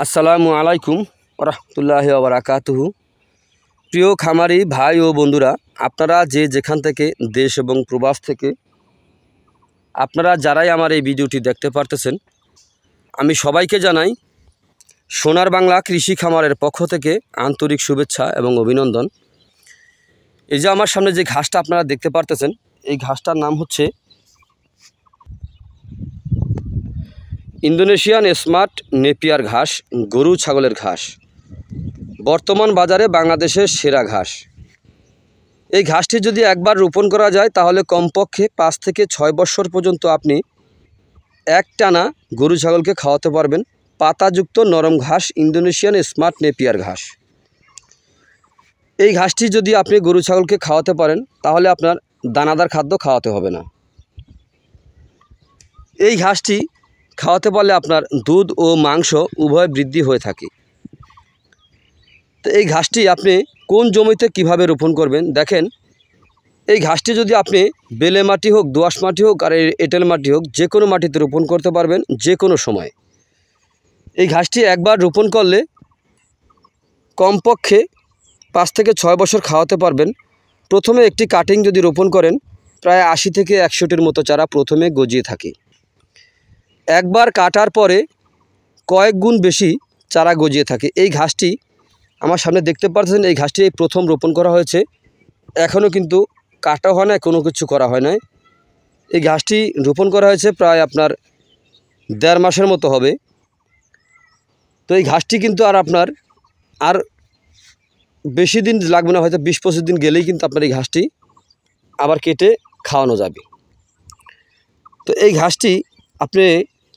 আসসালামু আলাইকুম ওরহমতুল্লাহি ওয়া বারাকাতুহু। প্রিয় খামারি ভাই ও বন্ধুরা, আপনারা যেখান থেকে দেশ এবং প্রবাস থেকে আপনারা যারাই আমার এই ভিডিওটি দেখতে পারতেছেন, আমি সবাইকে জানাই সোনার বাংলা কৃষি খামারের পক্ষ থেকে আন্তরিক শুভেচ্ছা এবং অভিনন্দন। এই যে আমার সামনে যে ঘাসটা আপনারা দেখতে পারতেছেন, এই ঘাসটার নাম হচ্ছে ইন্দোনেশিয়ান স্মার্ট নেপিয়ার ঘাস, গরু ছাগলের ঘাস। বর্তমান বাজারে বাংলাদেশের সেরা ঘাস। এই ঘাসটি যদি একবার রোপণ করা যায় তাহলে কমপক্ষে 5 থেকে 6 বছর পর্যন্ত আপনি একটানা গরু ছাগলকে খাওয়াতে পারবেন। পাতাযুক্ত নরম ঘাস, ইন্দোনেশিয়ান স্মার্ট নেপিয়ার ঘাস। এই ঘাসটি যদি আপনি গরু ছাগলকে খাওয়াতে পারেন তাহলে আপনার দানাদার খাদ্য খাওয়াতে হবে না। এই ঘাসটি খাওয়াতে পারলে আপনার দুধ ও মাংস উভয় বৃদ্ধি হয়ে থাকে। তো এই ঘাসটি আপনি কোন জমিতে কিভাবে রোপণ করবেন দেখেন। এই ঘাসটি যদি আপনি বেলে মাটি হোক, দোআঁশ মাটি হোক আর এঁটেল মাটি হোক, যে কোনো মাটিতে রোপণ করতে পারবেন যে কোনো সময়। এই ঘাসটি একবার রোপণ করলে কমপক্ষে 5 থেকে 6 বছর খাওয়াতে পারবেন। প্রথমে একটি কাটিং যদি রোপণ করেন প্রায় 80 থেকে 100টির মতো চারা প্রথমে গজিয়ে থাকে। একবার কাটার পরে কয়েক গুণ বেশি চারা গজিয়ে থাকে। এই ঘাসটি আমার সামনে দেখতে পাচ্ছেন, এই ঘাসটি এই প্রথম রোপণ করা হয়েছে, এখনও কিন্তু কাটা হয় না, কোনো কিছু করা হয় না। এই ঘাসটি রোপণ করা হয়েছে প্রায় আপনার 1.5 মাসের মতো হবে। তো এই ঘাসটি কিন্তু আপনার আর বেশি দিন লাগবে না, হয়তো 20-25 দিন গেলেই কিন্তু আপনার এই ঘাসটি আবার কেটে খাওয়ানো যাবে। তো এই ঘাসটি আপনি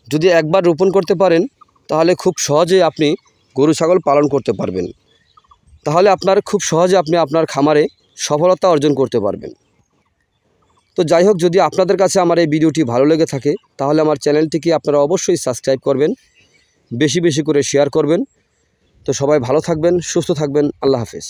যদি একবার রোপণ করতে পারেন তাহলে খুব সহজে আপনি গরু ছাগল পালন করতে পারবেন। তাহলে আপনার খুব সহজে আপনি আপনার খামারে সফলতা অর্জন করতে পারবেন। তো যাই হোক, যদি আপনাদের কাছে আমার এই ভিডিওটি ভালো লেগে থাকে তাহলে আমার চ্যানেলটিকে আপনারা অবশ্যই সাবস্ক্রাইব করবেন, বেশি বেশি করে শেয়ার করবেন। তো সবাই ভালো থাকবেন, সুস্থ থাকবেন। আল্লাহ হাফেজ।